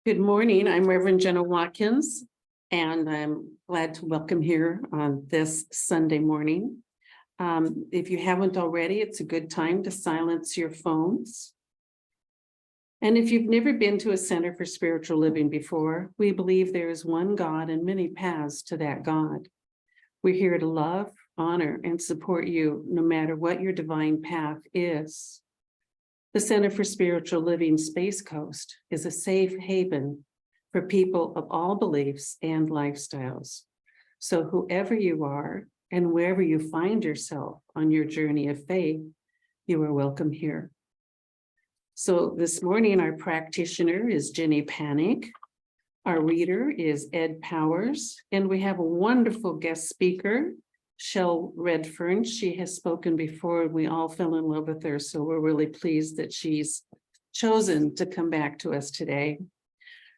Good morning. I'm Reverend Jenna Watkins, and I'm glad to welcome here on this Sunday morning. If you haven't already, it's a good time to silence your phones. And if you've never been to a Center for Spiritual Living before, we believe there is one God and many paths to that God. We're here to love, honor, and support you no matter what your divine path is. The Center for Spiritual Living Space Coast is a safe haven for people of all beliefs and lifestyles. So whoever you are and wherever you find yourself on your journey of faith, you are welcome here. So this morning, our practitioner is Jenny Panic. Our reader is Ed Powers, and we have a wonderful guest speaker, Shell Redfern. She has spoken before. We all fell in love with her, so we're really pleased that she's chosen to come back to us today.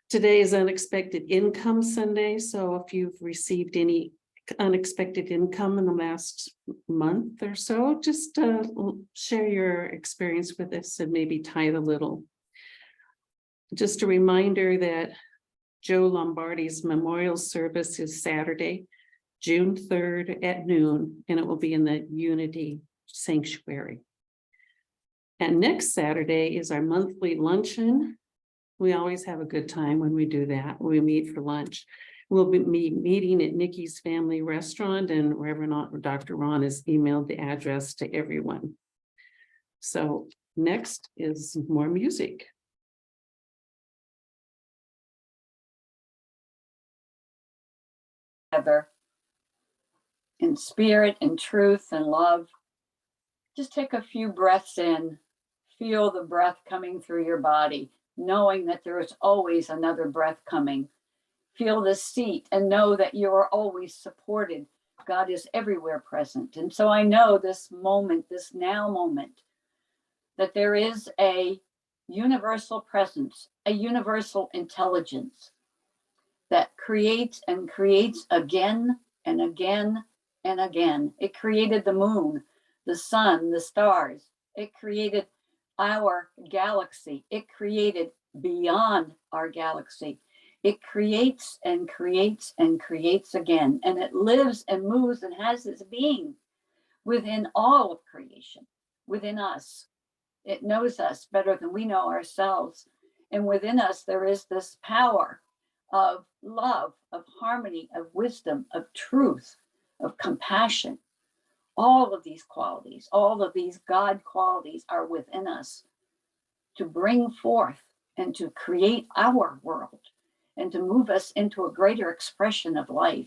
Today is Unexpected Income Sunday, so if you've received any unexpected income in the last month or so, just share your experience with us and maybe tithe a little. Just a reminder that Joe Lombardi's memorial service is Saturday, June 3rd at noon, and it will be in the Unity Sanctuary. And next Saturday is our monthly luncheon. We always have a good time when we do that. We meet for lunch. We'll be meeting at Nikki's Family Restaurant, and Reverend Dr. Ron has emailed the address to everyone. So next is more music. Together in spirit and truth and love. Just take a few breaths in, feel the breath coming through your body, knowing that there is always another breath coming. Feel the seat and know that you are always supported. God is everywhere present. And so I know this moment, this now moment, that there is a universal presence, a universal intelligence that creates and creates again and again and again. It created the moon, the sun, the stars. It created our galaxy. It created beyond our galaxy. It creates and creates and creates again. And it lives and moves and has its being within all of creation, within us. It knows us better than we know ourselves. And within us, there is this power of love, of harmony, of wisdom, of truth, of compassion. All of these qualities, all of these God qualities are within us to bring forth and to create our world and to move us into a greater expression of life.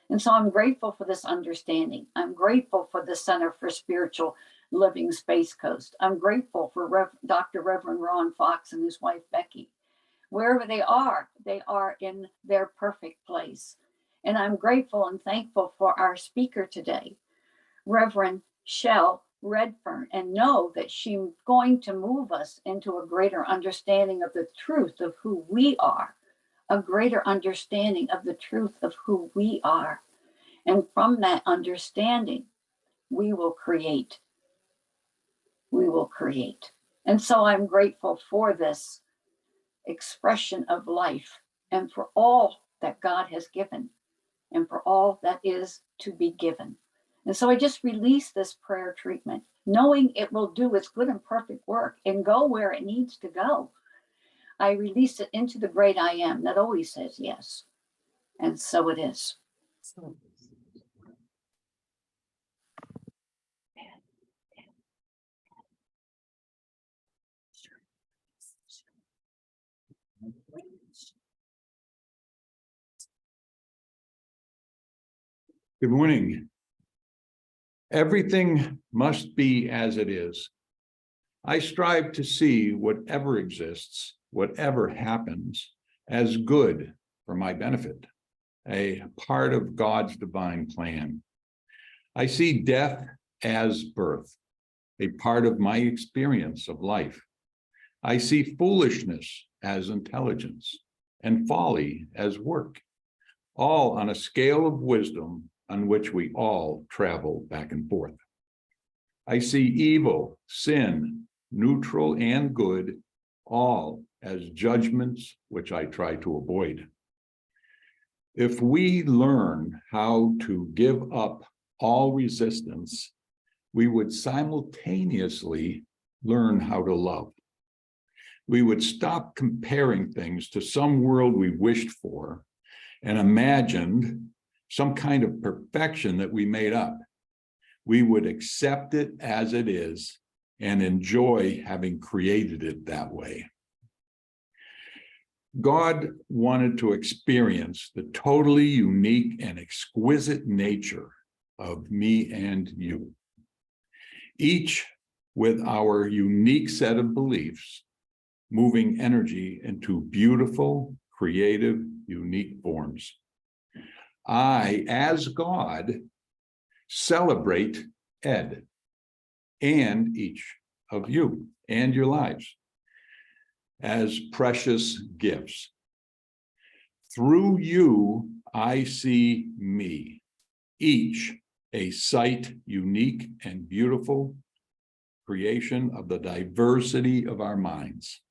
And so I'm grateful for this understanding. I'm grateful for the Center for Spiritual Living Space Coast. I'm grateful for Dr. Reverend Ron Fox and his wife, Becky. Wherever they are in their perfect place. And I'm grateful and thankful for our speaker today, Reverend Shell Redfern, and know that she's going to move us into a greater understanding of the truth of who we are, a greater understanding of the truth of who we are. And from that understanding, we will create. We will create. And so I'm grateful for this expression of life and for all that God has given and for all that is to be given. And so I just release this prayer treatment, knowing it will do its good and perfect work and go where it needs to go. I release it into the great I am that always says yes. And so it is. Good morning. Everything must be as it is. I strive to see whatever exists, whatever happens, as good for my benefit, a part of God's divine plan. I see death as birth, a part of my experience of life. I see foolishness as intelligence and folly as work, all on a scale of wisdom on which we all travel back and forth. I see evil, sin, neutral, and good, all as judgments which I try to avoid. If we learn how to give up all resistance, we would simultaneously learn how to love. We would stop comparing things to some world we wished for and imagined some kind of perfection that we made up. We would accept it as it is and enjoy having created it that way. God wanted to experience the totally unique and exquisite nature of me and you, each with our unique set of beliefs, moving energy into beautiful, creative, unique forms. I, as God, celebrate Ed and each of you and your lives as precious gifts. Through you, I see me, each a sight unique and beautiful creation of the diversity of our minds.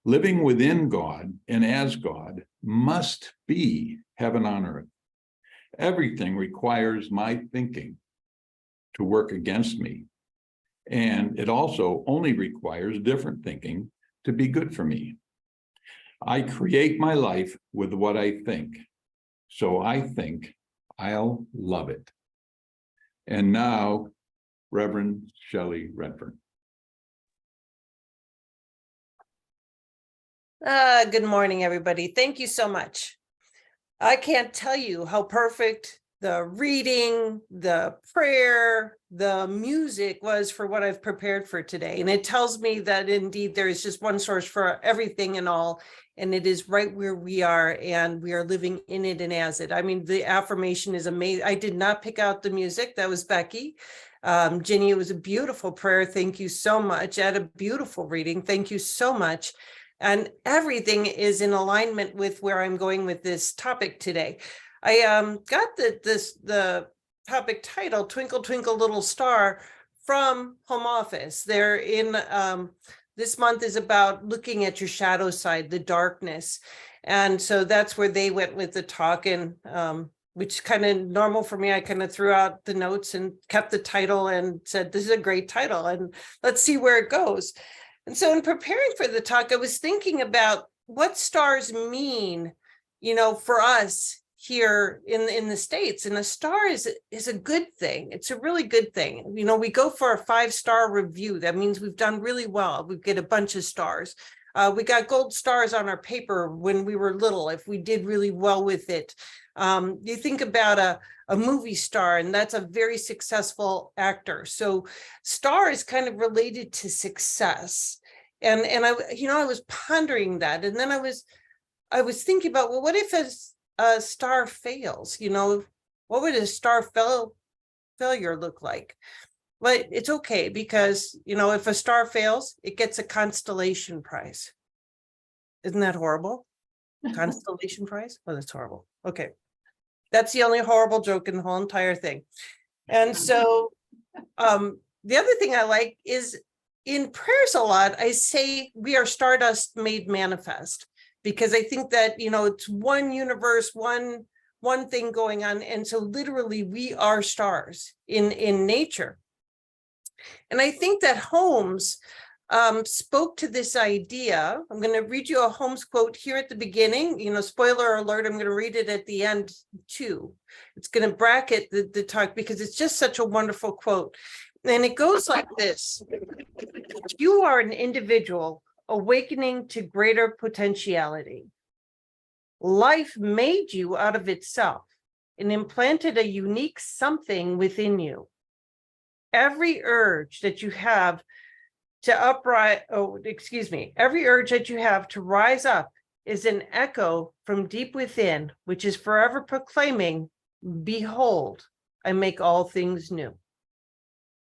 Living within God and as God must be heaven on earth. Everything requires my thinking to work against me. And it also only requires different thinking to be good for me. I create my life with what I think. So I think I'll love it. And now, Reverend Shelley Redfern. Good morning, everybody. Thank you so much. I can't tell you how perfect the reading, the prayer, the music was for what I've prepared for today. And it tells me that indeed there is just one source for everything and all, and it is right where we are, and we are living in it and as it. I mean, the affirmation is amazing. I did not pick out the music. That was Becky. Ginny, it was a beautiful prayer. Thank you so much. Ed, a beautiful reading. Thank you so much. And everything is in alignment with where I'm going with this topic today. I got the topic title, Twinkle, Twinkle, Little Star, from Home Office. They're in, this month is about looking at your shadow side, the darkness. And so that's where they went with the talk, and which kind of normal for me. I kind of threw out the notes and kept the title and said, this is a great title and let's see where it goes. And so in preparing for the talk, I was thinking about what stars mean, for us here in the States. And a star is a good thing. It's a really good thing. We go for a 5-star review. That means we've done really well. We get a bunch of stars. We got gold stars on our paper when we were little, if we did really well with it. You think about a movie star, and that's a very successful actor. So star is kind of related to success. And I was pondering that. And then I was thinking about, well, what if a star fails? What would a star failure look like? But it's okay, because, if a star fails, it gets a constellation prize. Isn't that horrible? Constellation prize? Oh, that's horrible. Okay. That's the only horrible joke in the whole entire thing. And so the other thing I like is in prayers a lot, I say we are stardust made manifest, because I think that, it's one universe, one thing going on. And so literally we are stars in nature. And I think that Holmes spoke to this idea. I'm going to read you a Holmes quote here at the beginning. Spoiler alert, I'm going to read it at the end too. It's going to bracket the talk because it's just such a wonderful quote. And it goes like this: you are an individual awakening to greater potentiality. Life made you out of itself and implanted a unique something within you. Every urge that you have every urge that you have to rise up is an echo from deep within, which is forever proclaiming, behold, I make all things new.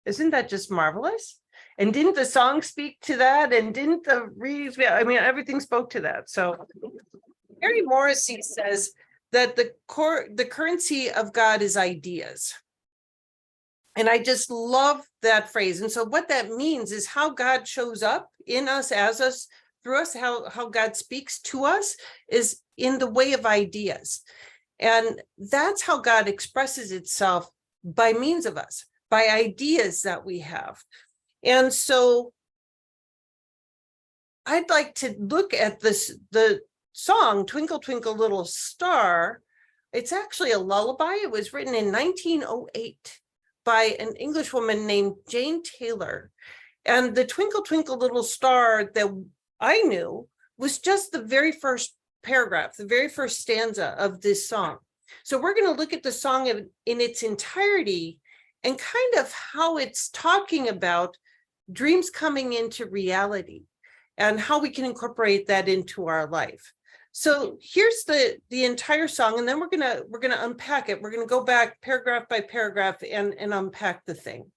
Isn't that just marvelous? And didn't the song speak to that? And didn't the reads? Everything spoke to that. So Mary Morrissey says that the currency of God is ideas. And I just love that phrase. And so what that means is how God shows up in us, as us, through us, how God speaks to us is in the way of ideas. And that's how God expresses itself, by means of us, by ideas that we have. And so I'd like to look at the song, Twinkle, Twinkle, Little Star. It's actually a lullaby. It was written in 1908 by an English woman named Jane Taylor. And the Twinkle, Twinkle, Little Star that I knew was just the very first paragraph, the very first stanza of this song. So we're going to look at the song in its entirety and kind of how it's talking about dreams coming into reality and how we can incorporate that into our life. So here's the entire song, and then we're gonna unpack it. We're gonna go back paragraph by paragraph and unpack the thing.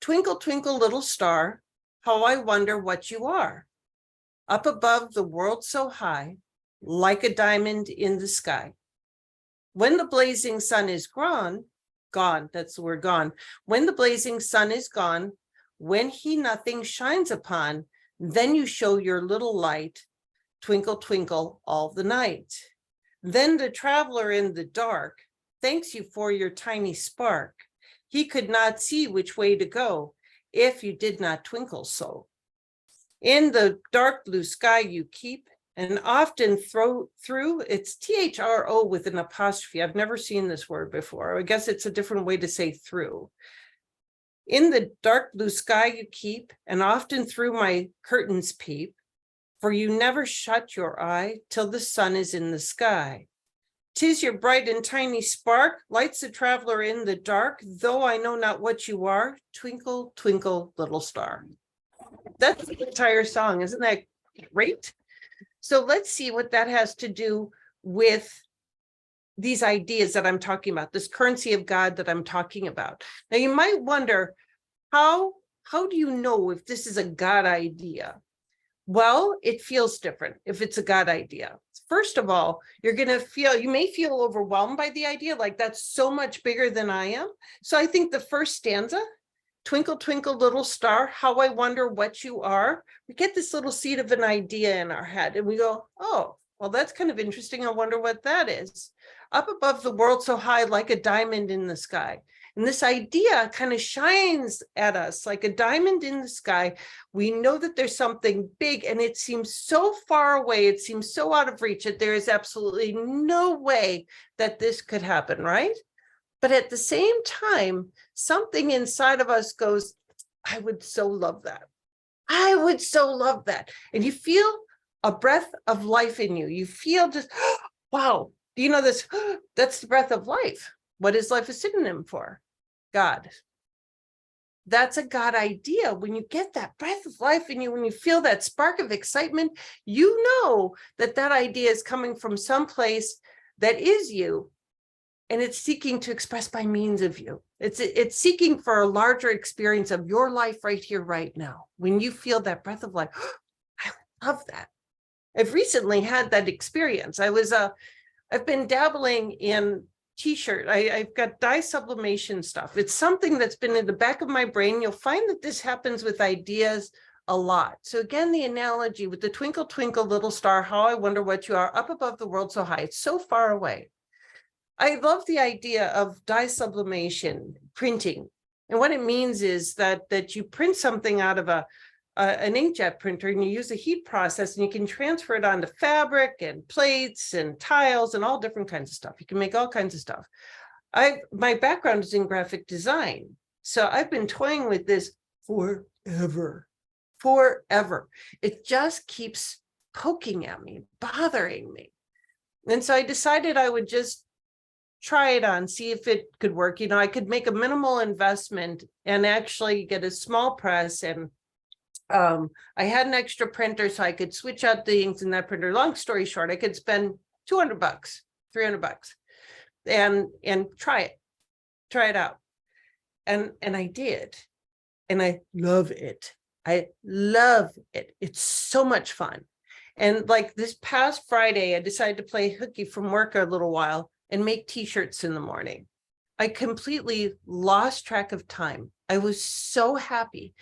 Twinkle, twinkle, little star, how I wonder what you are. Up above the world so high, like a diamond in the sky. When the blazing sun is gone, that's the word gone. When the blazing sun is gone, when he nothing shines upon, then you show your little light, twinkle, twinkle all the night. Then the traveler in the dark thanks you for your tiny spark. He could not see which way to go if you did not twinkle so. In the dark blue sky you keep, and often through, it's THRO with an apostrophe. I've never seen this word before. I guess it's a different way to say through. In the dark blue sky you keep, and often through my curtains peep, for you never shut your eye till the sun is in the sky. 'Tis your bright and tiny spark lights the traveler in the dark, though I know not what you are, twinkle, twinkle, little star. That's the entire song. Isn't that great? So let's see what that has to do with these ideas that I'm talking about, this currency of God that I'm talking about. Now you might wonder, how do you know if this is a God idea? Well, it feels different if it's a God idea. First of all, you may feel overwhelmed by the idea, like that's so much bigger than I am. So I think the first stanza, twinkle, twinkle, little star, how I wonder what you are. We get this little seed of an idea in our head and we go, oh, well, that's kind of interesting. I wonder what that is. Up above the world so high, like a diamond in the sky. And this idea kind of shines at us like a diamond in the sky. We know that there's something big and it seems so far away. It seems so out of reach that there is absolutely no way that this could happen, right? But at the same time, something inside of us goes, I would so love that. I would so love that. And you feel a breath of life in you. You feel just, wow, do you know this? That's the breath of life. What is life a synonym for? God. That's a God idea. When you get that breath of life in you, when you feel that spark of excitement, you know that that idea is coming from someplace that is you, and it's seeking to express by means of you. It's seeking for a larger experience of your life right here, right now. When you feel that breath of life, I love that. I've recently had that experience. I've been dabbling in t-shirt. I've got dye sublimation stuff. It's something that's been in the back of my brain. You'll find that this happens with ideas a lot. So again, the analogy with the twinkle, twinkle, little star, how I wonder what you are, up above the world so high. It's so far away. I love the idea of dye sublimation, printing. And what it means is that you print something out of an inkjet printer and you use a heat process and you can transfer it onto fabric and plates and tiles and all different kinds of stuff. You can make all kinds of stuff. My background is in graphic design. So I've been toying with this forever. It just keeps poking at me, bothering me. And so I decided I would just try it on, see if it could work. You know, I could make a minimal investment and actually get a small press, and I had an extra printer so I could switch out the inks in that printer. Long story short, I could spend $200, $300 and try it out. And I did. And I love it. It's so much fun. And like this past Friday, I decided to play hooky from work a little while and make t-shirts in the morning. I completely lost track of time. I was so happy.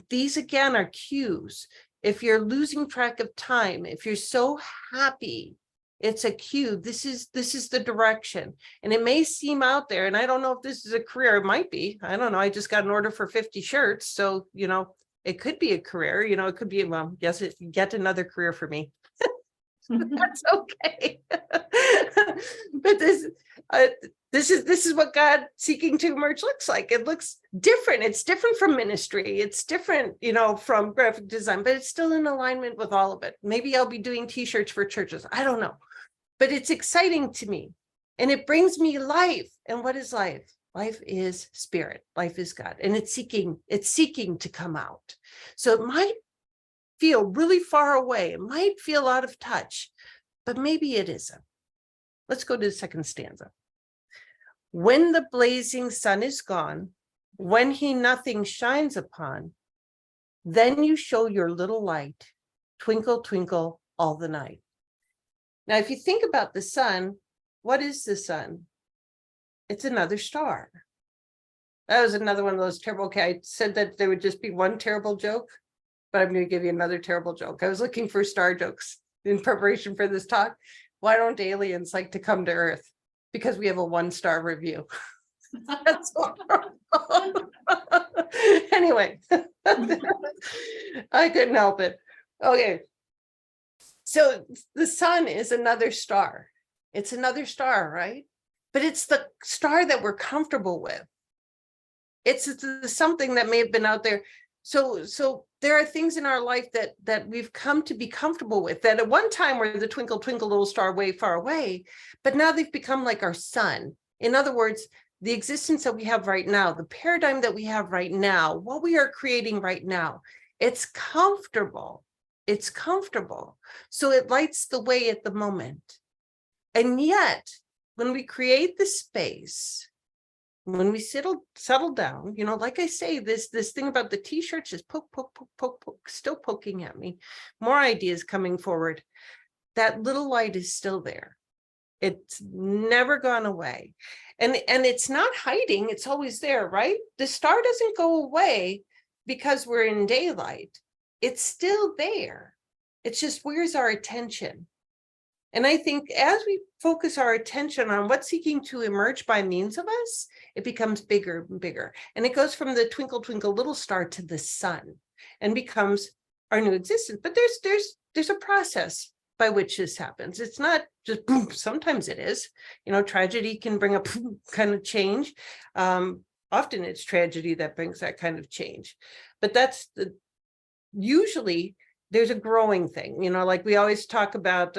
These again are cues. If you're losing track of time, if you're so happy, it's a cue. This is the direction. And it may seem out there, and I don't know if this is a career. It might be. I don't know. I just got an order for 50 shirts. So, it could be a career, it could be, well, yes, it's yet another career for me. That's okay. But this is what God seeking to emerge looks like. It looks different. It's different from ministry. It's different, from graphic design, but it's still in alignment with all of it. Maybe I'll be doing t-shirts for churches. I don't know, but it's exciting to me and it brings me life. And what is life? Life is spirit. Life is God. And it's seeking to come out. So it might feel really far away. It might feel out of touch, but maybe it isn't. Let's go to the second stanza. When the blazing sun is gone, when he nothing shines upon, then you show your little light, twinkle, twinkle all the night. Now, if you think about the sun, what is the sun? It's another star. That was another one of those terrible, okay, I said that there would just be one terrible joke, but I'm going to give you another terrible joke. I was looking for star jokes in preparation for this talk. Why don't aliens like to come to Earth? Because we have a 1-star review. That's horrible. Anyway, I couldn't help it. Okay. So the sun is another star. It's another star, right? But it's the star that we're comfortable with. It's something that may have been out there. So there are things in our life that we've come to be comfortable with, that at one time were the twinkle, twinkle, little star way far away, but now they've become like our sun. In other words, the existence that we have right now, the paradigm that we have right now, what we are creating right now, it's comfortable. It's comfortable. So it lights the way at the moment. And yet, when we create the space, when we settle down, like I say, this thing about the t-shirts is poke, still poking at me. More ideas coming forward. That little light is still there. It's never gone away. And it's not hiding, it's always there, right? The star doesn't go away because we're in daylight. It's still there. It's just, where's our attention? And I think as we focus our attention on what's seeking to emerge by means of us, it becomes bigger and bigger. And it goes from the twinkle, twinkle, little star to the sun and becomes our new existence. But there's a process by which this happens. It's not just boom. Sometimes it is. Tragedy can bring a kind of change. Often it's tragedy that brings that kind of change. But that's usually there's a growing thing. Like we always talk about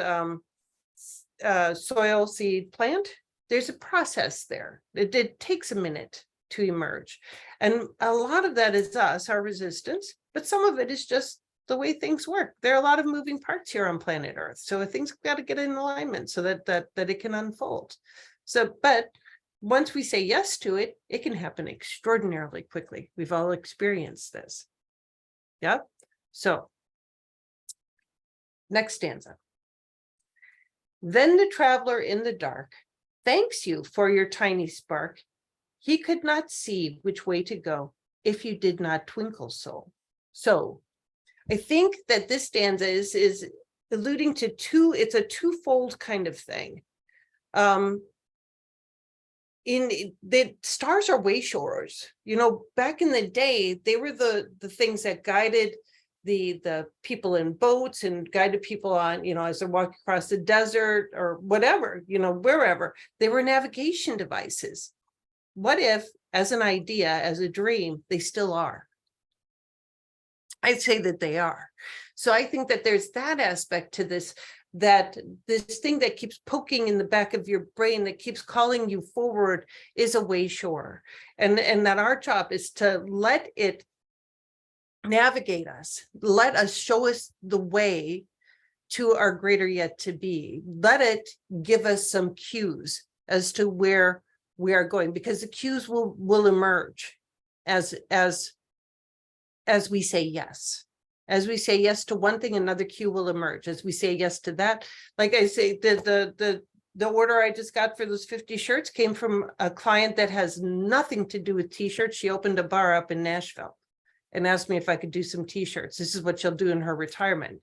soil, seed, plant. There's a process there. It takes a minute to emerge. And a lot of that is us, our resistance, but some of it is just the way things work. There are a lot of moving parts here on planet Earth. So things got to get in alignment so that it can unfold. But once we say yes to it, it can happen extraordinarily quickly. We've all experienced this. Yeah. So next stanza. Then the traveler in the dark thanks you for your tiny spark. He could not see which way to go if you did not twinkle so. So I think that this stanza is alluding to it's a twofold kind of thing. The stars are wayshowers. Back in the day, they were the things that guided the people in boats and guided people on, as they're walking across the desert or whatever, wherever. They were navigation devices. What if, as an idea, as a dream, they still are? I'd say that they are. So I think that there's that aspect to this, that this thing that keeps poking in the back of your brain, that keeps calling you forward, is a wayshower. And that our job is to let it navigate us, let us show us the way to our greater yet to be. Let it give us some cues as to where we are going, because the cues will emerge as we say yes. As we say yes to one thing, another cue will emerge. As we say yes to that, like I say, the the order I just got for those 50 shirts came from a client that has nothing to do with t-shirts. She opened a bar up in Nashville and asked me if I could do some t-shirts. This is what she'll do in her retirement.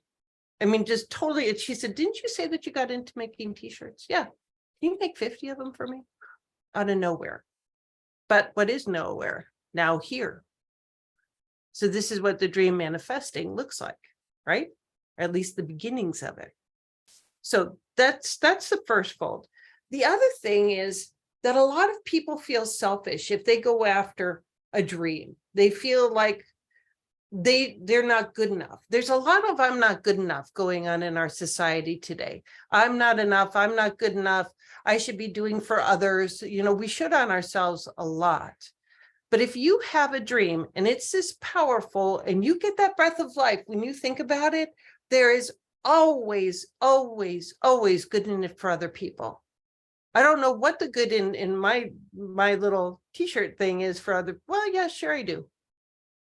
I mean, just totally. And she said, didn't you say that you got into making t-shirts? Yeah. Can you make 50 of them for me? Out of nowhere. But what is nowhere? Now here. So this is what the dream manifesting looks like, right? Or at least the beginnings of it. So that's the first fold. The other thing is that a lot of people feel selfish if they go after a dream. They feel like they're not good enough. There's a lot of I'm not good enough going on in our society today. I'm not enough. I'm not good enough. I should be doing for others. You know, we should on ourselves a lot. But if you have a dream and it's this powerful and you get that breath of life, when you think about it, there is always, always, always good in it for other people. I don't know what the good in my little t-shirt thing is for other. Well, yeah, sure I do.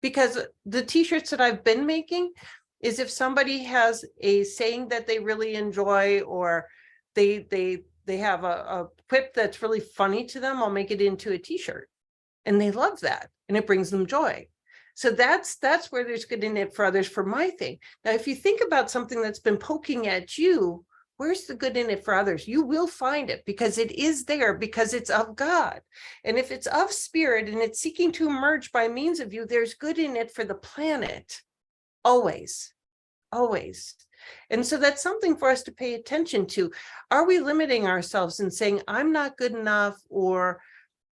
Because the t-shirts that I've been making is if somebody has a saying that they really enjoy, or they have a quip that's really funny to them, I'll make it into a t-shirt. And they love that, and it brings them joy. So that's where there's good in it for others for my thing. Now, if you think about something that's been poking at you, where's the good in it for others? You will find it, because it is there, because it's of God. And if it's of spirit and it's seeking to emerge by means of you, there's good in it for the planet. Always, always. And so that's something for us to pay attention to. Are we limiting ourselves and saying, I'm not good enough, or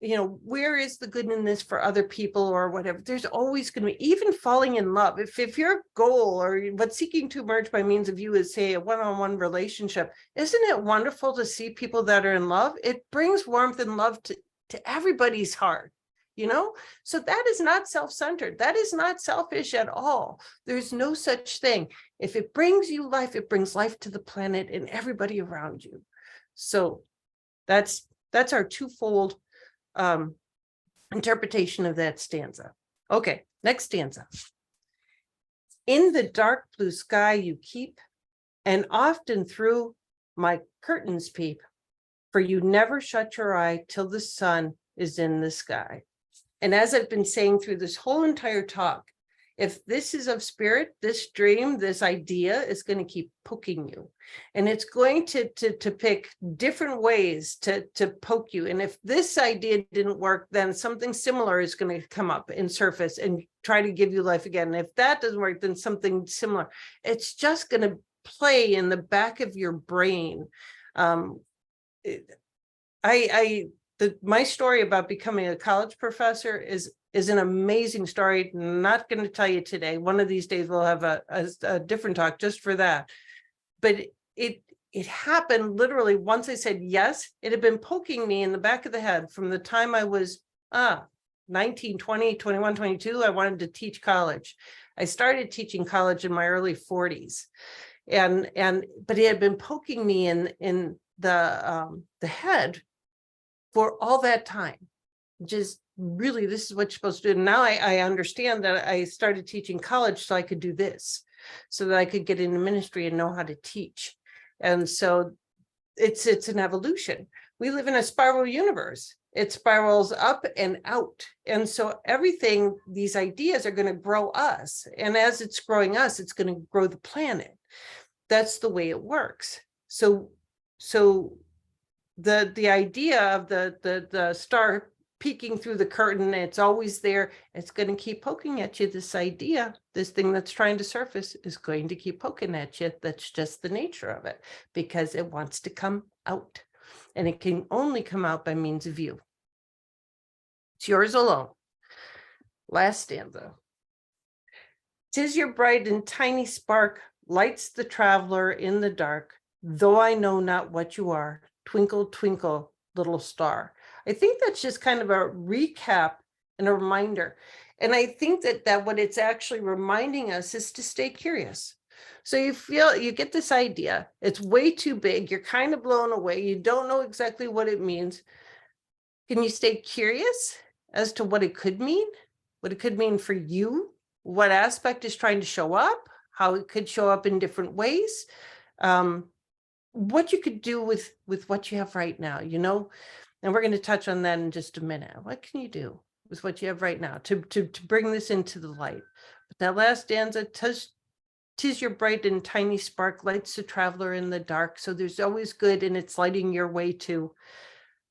you know, where is the good in this for other people or whatever? There's always going to be, even falling in love. If your goal or what's seeking to emerge by means of you is, say, a one-on-one relationship, isn't it wonderful to see people that are in love? It brings warmth and love to everybody's heart, you know? So that is not self-centered. That is not selfish at all. There's no such thing. If it brings you life, it brings life to the planet and everybody around you. So that's our twofold interpretation of that stanza. Okay, next stanza. In the dark blue sky you keep, and often through my curtains peep, for you never shut your eye till the sun is in the sky. And as I've been saying through this whole entire talk, if this is of spirit, this dream, this idea is going to keep poking you. And it's going to pick different ways to poke you. And if this idea didn't work, then something similar is going to come up and surface and try to give you life again. And if that doesn't work, then something similar. It's just going to play in the back of your brain. My story about becoming a college professor is an amazing story. Not going to tell you today. One of these days we'll have a different talk just for that. But it happened literally once I said yes. It had been poking me in the back of the head from the time I was 19, 20, 21, 22. I wanted to teach college. I started teaching college in my early 40s. But it had been poking me in the head for all that time. Just really, this is what you're supposed to do. And now I understand that I started teaching college so I could do this, so that I could get into ministry and know how to teach. And so it's an evolution. We live in a spiral universe. It spirals up and out. And so everything, these ideas are going to grow us. And as it's growing us, it's going to grow the planet. That's the way it works. So the idea of the star peeking through the curtain, it's always there. It's going to keep poking at you. This idea, this thing that's trying to surface is going to keep poking at you. That's just the nature of it, because it wants to come out, and it can only come out by means of you. It's yours alone. Last stanza. 'Tis your bright and tiny spark lights the traveler in the dark, though I know not what you are. Twinkle, twinkle, little star. I think that's just kind of a recap and a reminder. And I think that what it's actually reminding us is to stay curious. So you get this idea, it's way too big, you're kind of blown away, you don't know exactly what it means. Can you stay curious as to what it could mean for you, what aspect is trying to show up, how it could show up in different ways? what you could do with what you have right now, you know, and we're going to touch on that in just a minute. What can you do with what you have right now to bring this into the light? But that last stanza, tis your bright and tiny spark lights the traveler in the dark. So there's always good, and it's lighting your way too.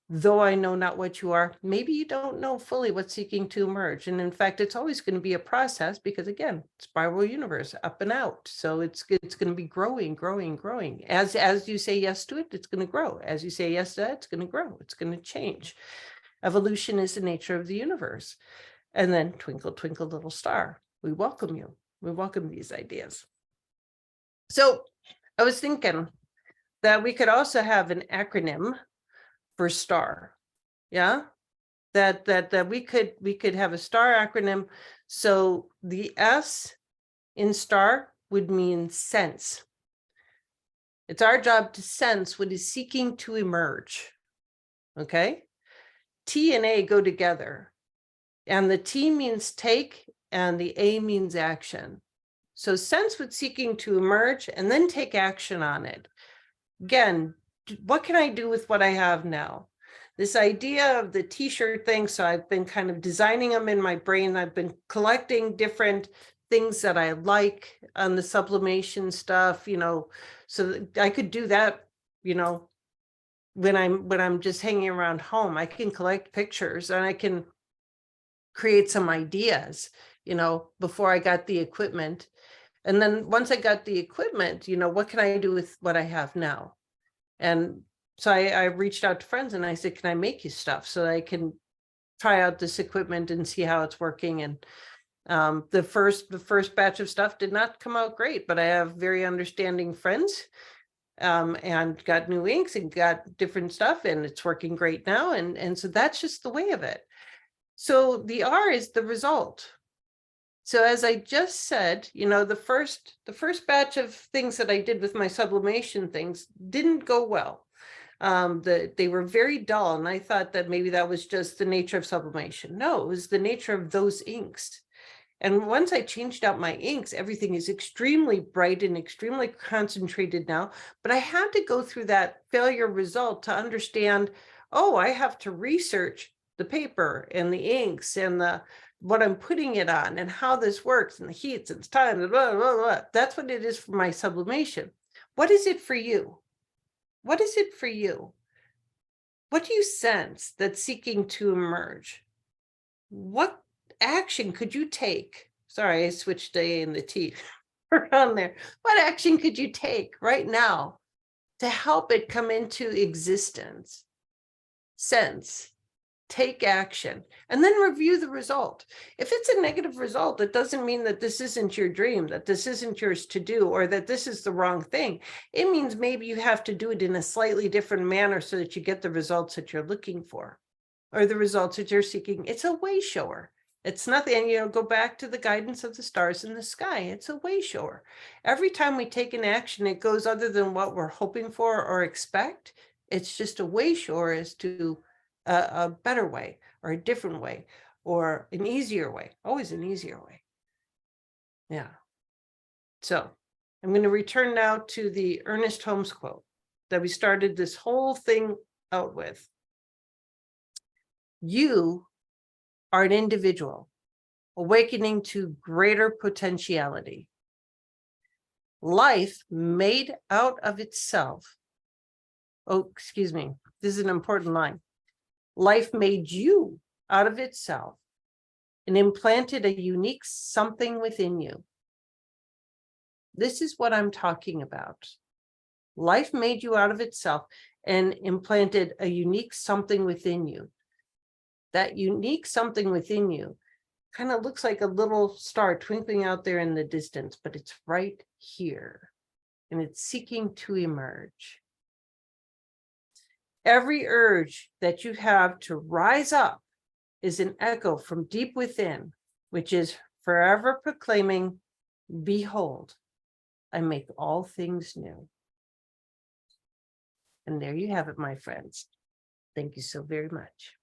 Though I know not what you are, maybe you don't know fully what's seeking to emerge. And in fact, it's always going to be a process because, again, spiral universe, up and out. So it's going to be growing, growing, growing. As you say yes to it, it's going to grow. As you say yes to that, it's going to grow. It's going to change. Evolution is the nature of the universe. And then twinkle, twinkle, little star. We welcome you. We welcome these ideas. So I was thinking that we could also have an acronym for star. Yeah, that we could have a star acronym. So the S in star would mean sense. It's our job to sense what is seeking to emerge. Okay, T and A go together, and the T means take and the A means action. So sense what's seeking to emerge and then take action on it. Again, what can I do with what I have now? This idea of the t-shirt thing. So I've been kind of designing them in my brain. I've been collecting different things that I like on the sublimation stuff, you know, so that I could do that, you know, when I'm just hanging around home. I can collect pictures and I can create some ideas, you know, before I got the equipment. And then once I got the equipment, you know, what can I do with what I have now? And so I reached out to friends and I said, can I make you stuff so that I can try out this equipment and see how it's working? And the first batch of stuff did not come out great, but I have very understanding friends and got new inks and got different stuff, and it's working great now. And so that's just the way of it. So the R is the result. So as I just said, you know, the first batch of things that I did with my sublimation things didn't go well. They were very dull, and I thought that maybe that was just the nature of sublimation. No, it was the nature of those inks. And once I changed out my inks, everything is extremely bright and extremely concentrated now. But I had to go through that failure result to understand, oh, I have to research the paper and the inks and what I'm putting it on and how this works and the heats and time, blah, blah, blah. That's what it is for my sublimation. What is it for you? What is it for you? What do you sense that's seeking to emerge? What action could you take? Sorry, I switched the A and the T around there. What action could you take right now to help it come into existence? Sense. Take action, and then review the result. If it's a negative result, it doesn't mean that this isn't your dream, that this isn't yours to do, or that this is the wrong thing. It means maybe you have to do it in a slightly different manner so that you get the results that you're looking for, or the results that you're seeking. It's a way shower. It's nothing, and you know, go back to the guidance of the stars in the sky. It's a way shower. Every time we take an action, it goes other than what we're hoping for or expect. It's just a way shower as to a better way or a different way or an easier way, always an easier way. Yeah. So I'm going to return now to the Ernest Holmes quote that we started this whole thing out with. You are an individual awakening to greater potentiality. Life made out of itself. Oh, excuse me. This is an important line. Life made you out of itself and implanted a unique something within you. This is what I'm talking about. Life made you out of itself and implanted a unique something within you. That unique something within you kind of looks like a little star twinkling out there in the distance, but it's right here and it's seeking to emerge. Every urge that you have to rise up is an echo from deep within, which is forever proclaiming, behold, I make all things new. And there you have it, my friends. Thank you so very much.